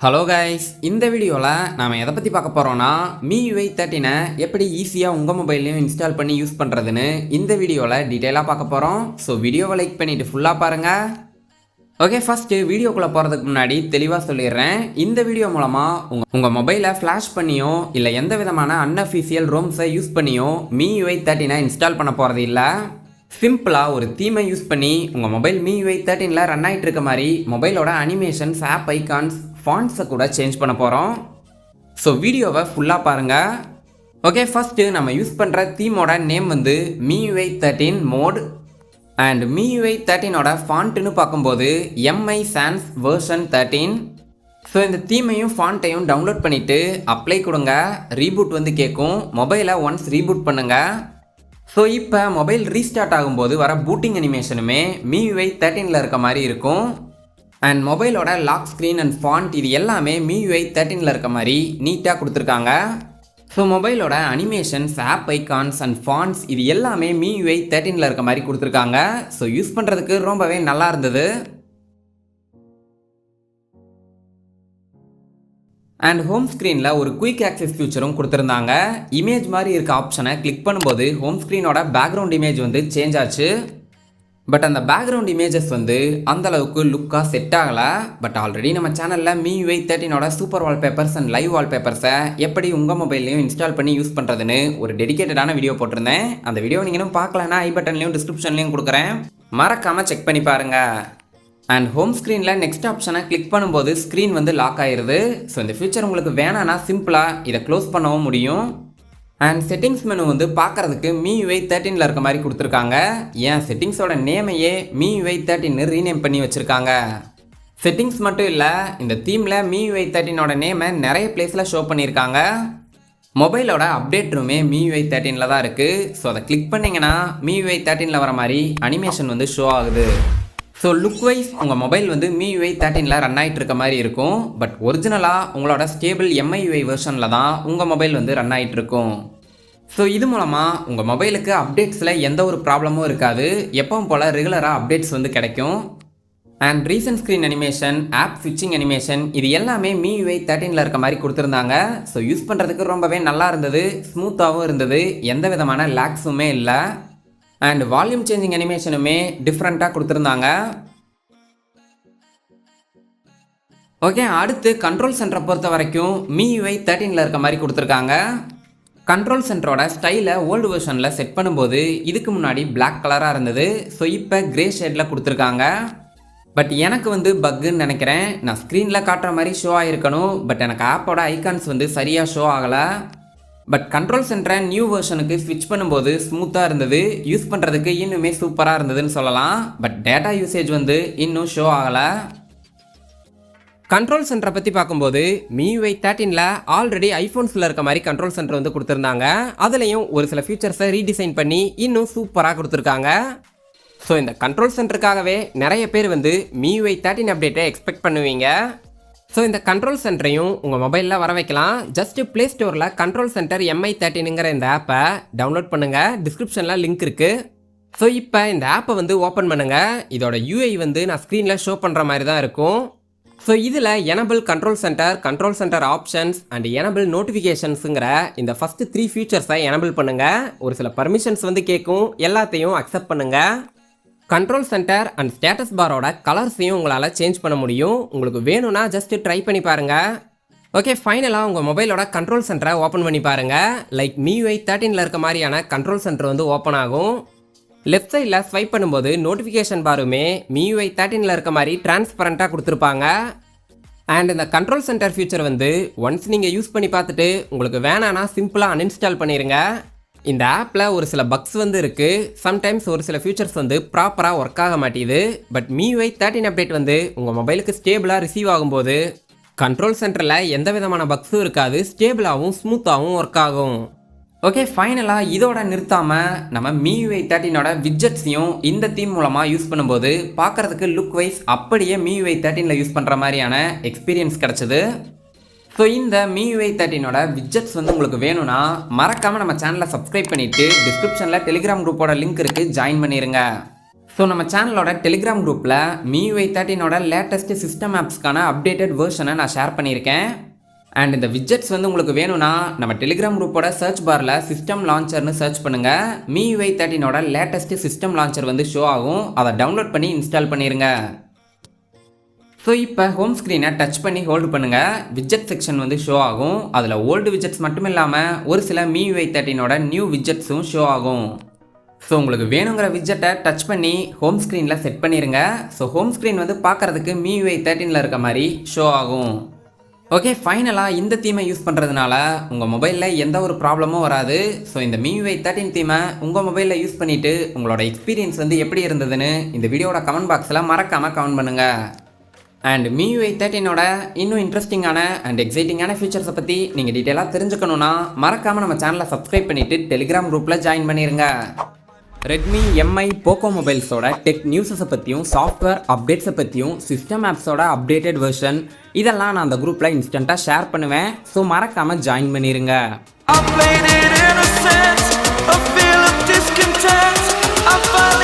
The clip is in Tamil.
ஹலோ கைஸ், இந்த வீடியோவில் நாம் எதை பற்றி பார்க்க போகிறோன்னா MIUI 13 எப்படி ஈஸியாக உங்கள் மொபைல்லையும் இன்ஸ்டால் பண்ணி யூஸ் பண்ணுறதுன்னு இந்த வீடியோவில் டீட்டெயிலாக பார்க்க போகிறோம். ஸோ வீடியோவை லைக் பண்ணிவிட்டு ஃபுல்லாக பாருங்கள். ஓகே, ஃபஸ்ட்டு வீடியோக்குள்ளே போகிறதுக்கு முன்னாடி தெளிவாக சொல்லிடுறேன். இந்த வீடியோ மூலமாக உங்கள் மொபைலை ஃப்ளாஷ் பண்ணியோ இல்லை எந்த விதமான அன்அஃபிஷியல் ரோம்ஸை யூஸ் பண்ணியோ MIUI 13 இன்ஸ்டால் பண்ண போகிறது இல்லை. சிம்பிளாக ஒரு தீமை யூஸ் பண்ணி உங்கள் மொபைல் MIUI 13 ரன் ஆகிட்டு இருக்க மாதிரி மொபைலோட அனிமேஷன்ஸ், ஆப் ஐகான்ஸ், ஃபாண்ட்ஸை கூட சேஞ்ச் பண்ண போகிறோம். ஸோ வீடியோவை ஃபுல்லாக பாருங்கள். ஓகே, ஃபஸ்ட்டு நம்ம யூஸ் பண்ணுற தீமோட நேம் வந்து MIUI 13 மோட். அண்ட் MIUI 13ஓட ஃபாண்ட்டுன்னு பார்க்கும்போது MI Sans V13. ஸோ இந்த தீமையும் ஃபாண்ட்டையும் டவுன்லோட் பண்ணிவிட்டு அப்ளை கொடுங்க. ரீபூட் வந்து கேட்கும். மொபைலை ஒன்ஸ் ரீபூட் பண்ணுங்கள். ஸோ இப்போ மொபைல் ரீஸ்டார்ட் ஆகும்போது வர பூட்டிங் அனிமேஷனுமே MIUI 13 இருக்க மாதிரி இருக்கும். அண்ட் மொபைலோட லாக் ஸ்க்ரீன் அண்ட் ஃபாண்ட் இது எல்லாமே MIUI 13 இருக்க மாதிரி நீட்டாக கொடுத்துருக்காங்க. ஸோ மொபைலோட animations, app icons and fonts இது எல்லாமே MIUI 13 இருக்க மாதிரி கொடுத்துருக்காங்க. ஸோ யூஸ் பண்ணுறதுக்கு ரொம்பவே நல்லா இருந்தது. அண்ட் ஹோம் ஸ்க்ரீனில் ஒரு குயிக் ஆக்சஸ் ஃபியூச்சரும் கொடுத்துருந்தாங்க. இமேஜ் மாதிரி இருக்க ஆப்ஷனை கிளிக் பண்ணும்போது ஹோம் ஸ்க்ரீனோட பேக்ரவுண்ட் இமேஜ் வந்து சேஞ்ச் ஆச்சு. பட் அந்த பேக்ரவுண்ட் இமேஜஸ் வந்து அந்தளவுக்கு லுக்காக செட் ஆகலை. பட் ஆல்ரெடி நம்ம சேனலில் MIUI 13ஓட சூப்பர் வால்பேப்பர்ஸ் அண்ட் லைவ் வால்பேப்பர்ஸை எப்படி உங்கள் மொபைல்லையும் இன்ஸ்டால் பண்ணி யூஸ் பண்ணுறதுன்னு ஒரு டெடிகேட்டடான வீடியோ போட்டிருந்தேன். அந்த வீடியோ நீங்களும் பார்க்கலன்னா ஐ பட்டன்லையும் டிஸ்கிரிப்ஷன்லையும் கொடுக்குறேன், மறக்காமல் செக் பண்ணி பாருங்கள். அண்ட் ஹோம் ஸ்க்ரீனில் நெக்ஸ்ட் ஆப்ஷனை கிளிக் பண்ணும்போது ஸ்க்ரீன் வந்து லாக் ஆயிடுது. ஸோ இந்த ஃபீச்சர் உங்களுக்கு வேணான்னா சிம்பிளாக இதை க்ளோஸ் பண்ணவும் முடியும். அண்ட் செட்டிங்ஸ் மெனு வந்து பார்க்குறதுக்கு MIUI 13 இருக்க மாதிரி கொடுத்துருக்காங்க. ஏன் செட்டிங்ஸோட நேமையே MIUI 13 ரீநேம் பண்ணி வச்சுருக்காங்க. செட்டிங்ஸ் மட்டும் இல்லை, இந்த தீமில் MIUI 13ஓட நேமை நிறைய பிளேஸில் ஷோ பண்ணியிருக்காங்க. மொபைலோட அப்டேட் ரூமே MIUI 13 தான் இருக்குது. ஸோ அதை கிளிக் பண்ணிங்கன்னா MIUI 13 வர மாதிரி அனிமேஷன் வந்து ஷோ ஆகுது. ஸோ லுக் வைஸ் உங்கள் மொபைல் வந்து MIUI 13 ரன் ஆகிட்டு இருக்க மாதிரி இருக்கும். பட் ஒரிஜினலாக உங்களோட ஸ்டேபிள் MIUI வெர்ஷனில் தான் உங்கள் மொபைல் வந்து ரன் ஆகிட்டு இருக்கும். ஸோ இது மூலமாக உங்கள் மொபைலுக்கு அப்டேட்ஸில் எந்த ஒரு ப்ராப்ளமும் இருக்காது. எப்பவும் போல் ரெகுலராக அப்டேட்ஸ் வந்து கிடைக்கும். And recent screen animation, app ஸ்விட்சிங் அனிமேஷன் இது எல்லாமே MIUI 13 இருக்க மாதிரி கொடுத்துருந்தாங்க. ஸோ யூஸ் பண்ணுறதுக்கு ரொம்பவே நல்லா இருந்தது, ஸ்மூத்தாகவும் இருந்தது, எந்த விதமான லேக்ஸுமே இல்லை. அண்ட் வால்யூம் சேஞ்சிங் அனிமேஷனுமே டிஃப்ரெண்ட்டாக கொடுத்துருந்தாங்க. ஓகே, அடுத்து கண்ட்ரோல் சென்டரை பொறுத்த வரைக்கும் MIUI 13 இருக்க மாதிரி கொடுத்துருக்காங்க. கண்ட்ரோல் சென்டரோட ஸ்டைலை ஓல்டு வெர்ஷனில் செட் பண்ணும்போது இதுக்கு முன்னாடி பிளாக் கலராக இருந்தது. ஸோ இப்போ கிரே ஷேடில் கொடுத்துருக்காங்க. பட் எனக்கு வந்து பக்குன்னு நினைக்கிறேன். நான் ஸ்க்ரீனில் காட்டுற மாதிரி ஷோ ஆகிருக்கணும். பட் எனக்கு ஆப்போட ஐகான்ஸ் வந்து சரியாக ஷோ ஆகலை. பட் கண்ட்ரோல் சென்டரை நியூ வெர்ஷனுக்கு ஸ்விட்ச் பண்ணும்போது ஸ்மூத்தாக இருந்தது, யூஸ் பண்ணுறதுக்கு இன்னுமே சூப்பராக இருந்ததுன்னு சொல்லலாம். பட் டேட்டா யூசேஜ் வந்து இன்னும் ஷோ ஆகலை. கண்ட்ரோல் சென்டரை பற்றி பார்க்கும்போது MIUI 13 ஆல்ரெடி ஐஃபோன்ஸில் இருக்க மாதிரி கண்ட்ரோல் சென்டர் வந்து கொடுத்துருந்தாங்க. அதுலேயும் ஒரு சில ஃபீச்சர்ஸை ரீடிசைன் பண்ணி இன்னும் சூப்பராக கொடுத்துருக்காங்க. ஸோ இந்த கண்ட்ரோல் சென்டருக்காகவே நிறைய பேர் வந்து MIUI 13 அப்டேட்டை எக்ஸ்பெக்ட் பண்ணுவீங்க. ஸோ இந்த கண்ட்ரோல் சென்டரையும் உங்கள் மொபைலில் வர வைக்கலாம். ஜஸ்ட்டு ப்ளே ஸ்டோரில் கண்ட்ரோல் சென்டர் MI 13ங்கிற இந்த ஆப்பை டவுன்லோட் பண்ணுங்கள். டிஸ்கிரிப்ஷனில் லிங்க் இருக்குது. ஸோ இப்போ இந்த ஆப்பை வந்து ஓப்பன் பண்ணுங்கள். இதோட UI வந்து நான் ஸ்க்ரீனில் ஷோ பண்ணுற மாதிரி தான் இருக்கும். ஸோ இதில் enable control centre options and enable நோட்டிஃபிகேஷன்ஸுங்கிற இந்த ஃபஸ்ட்டு 3 ஃபீச்சர்ஸை எனபிள் பண்ணுங்கள். ஒரு சில பர்மிஷன்ஸ் வந்து கேட்கும், எல்லாத்தையும் அக்செப்ட் பண்ணுங்கள். கண்ட்ரோல் சென்டர் அண்ட் ஸ்டேட்டஸ் பாரோட கலர்ஸையும் உங்களால் சேஞ்ச் பண்ண முடியும். உங்களுக்கு வேணும்னா ஜஸ்ட்டு ட்ரை பண்ணி பாருங்கள். ஓகே, ஃபைனலாக உங்கள் மொபைலோட கண்ட்ரோல் சென்டரை ஓப்பன் பண்ணி பாருங்கள். லைக் MIUI 13 இருக்க மாதிரியான கண்ட்ரோல் சென்டர் வந்து ஓப்பன் ஆகும். லெஃப்ட் சைடில் ஸ்வைப் பண்ணும்போது நோட்டிஃபிகேஷன் பாருமே MIUI 13 இருக்க மாதிரி டிரான்ஸ்பரண்ட்டாக கொடுத்துருப்பாங்க. அண்ட் இந்த கண்ட்ரோல் சென்டர் ஃபீச்சர் வந்து ஒன்ஸ் நீங்கள் யூஸ் பண்ணி பார்த்துட்டு உங்களுக்கு வேணான்னா சிம்பிளாக அன்இன்ஸ்டால் பண்ணிடுங்க. இந்த ஆப்பில் ஒரு சில பக்ஸ் வந்து இருக்குது. சம்டைம்ஸ் ஒரு சில ஃபீச்சர்ஸ் வந்து ப்ராப்பராக ஒர்க் ஆக மாட்டேங்குது. பட் MIUI 13 அப்டேட் வந்து உங்கள் மொபைலுக்கு ஸ்டேபிளாக ரிசீவ் ஆகும்போது கண்ட்ரோல் சென்டரில் எந்த விதமான பக்ஸும் இருக்காது, ஸ்டேபிளாகவும் ஸ்மூத்தாகவும் ஒர்க் ஆகும். ஓகே, ஃபைனலாக இதோட நிறுத்தாமல் நம்ம MIUI 13ஓட விட்ஜெட்ஸையும் இந்த தீம் மூலமாக யூஸ் பண்ணும்போது பார்க்குறதுக்கு லுக் வைஸ் அப்படியே MIUI 13 யூஸ் பண்ணுற மாதிரியான எக்ஸ்பீரியன்ஸ் கிடச்சிது. ஸோ இந்த MIUI 13ஓட விட்ஜெட்ஸ் வந்து உங்களுக்கு வேணும்னா மறக்காமல் நம்ம சேனலை சப்ஸ்கிரைப் பண்ணிவிட்டு டிஸ்கிரிப்ஷனில் டெலிகிராம் குரூப்போட லிங்க் இருக்குது, ஜாயின் பண்ணிடுங்க. ஸோ நம்ம சேனலோட டெலிகிராம் குரூப்பில் MIUI 13ஓட லேட்டஸ்ட் சிஸ்டம் ஆப்ஸ்க்கான அப்டேட்டட் வேர்ஷனை நான் ஷேர் பண்ணியிருக்கேன். அண்ட் இந்த விட்ஜெட்ஸ் வந்து உங்களுக்கு வேணும்னா நம்ம டெலிகிராம் குரூப்போட சர்ச் பாரில் சிஸ்டம் லான்ச்சர்னு சர்ச் பண்ணுங்கள். MIUI 13ஓட லேட்டஸ்ட் சிஸ்டம் லான்ச்சர் வந்து ஷோ ஆகும். அதை டவுன்லோட் பண்ணி இன்ஸ்டால் பண்ணிடுங்க. ஸோ இப்போ ஹோம் ஸ்க்ரீனை டச் பண்ணி ஹோல்டு பண்ணுங்கள். விட்ஜெட் செக்ஷன் வந்து ஷோ ஆகும். அதில் ஓல்டு விட்ஜெட்ஸ் மட்டும் இல்லாமல் ஒரு சில MIUI 13ஓட நியூ விட்ஜெட்ஸும் ஷோ ஆகும். ஸோ உங்களுக்கு வேணுங்கிற விட்ஜெட்டை டச் பண்ணி ஹோம் ஸ்க்ரீனில் செட் பண்ணிடுங்க. ஸோ ஹோம் ஸ்க்ரீன் வந்து பார்க்குறதுக்கு MIUI 13ல் இருக்க மாதிரி ஷோ ஆகும். ஓகே, ஃபைனலாக இந்த தீமை யூஸ் பண்ணுறதுனால உங்கள் மொபைலில் எந்த ஒரு ப்ராப்ளமும் வராது. ஸோ இந்த MIUI 13 தீமை உங்கள் மொபைலில் யூஸ் பண்ணிவிட்டு உங்களோட எக்ஸ்பீரியன்ஸ் வந்து எப்படி இருந்ததுன்னு இந்த வீடியோட கமெண்ட் பாக்ஸில் மறக்காமல் கமெண்ட் பண்ணுங்கள். அண்ட் MIUI 13ஓட இன்னும் இன்ட்ரெஸ்டிங்கான அண்ட் எக்ஸைட்டிங்கான ஃபீச்சர்ஸை பற்றி நீங்கள் டீட்டெயிலாக தெரிஞ்சுக்கணுன்னா மறக்காமல் நம்ம சேனலை சப்ஸ்கிரைப் பண்ணிவிட்டு டெலிகிராம் குரூப்பில் ஜாயின் பண்ணிடுங்க. Redmi, MI, Poco மொபைல்ஸோட டெக் நியூஸஸை பற்றியும் சாஃப்ட்வேர் அப்டேட்ஸை பற்றியும் சிஸ்டம் ஆப்ஸோட அப்டேட்டட் வெர்ஷன் இதெல்லாம் நான் அந்த குரூப்பில் இன்ஸ்டண்ட்டாக ஷேர் பண்ணுவேன். ஸோ மறக்காமல் ஜாயின் பண்ணிடுங்க. I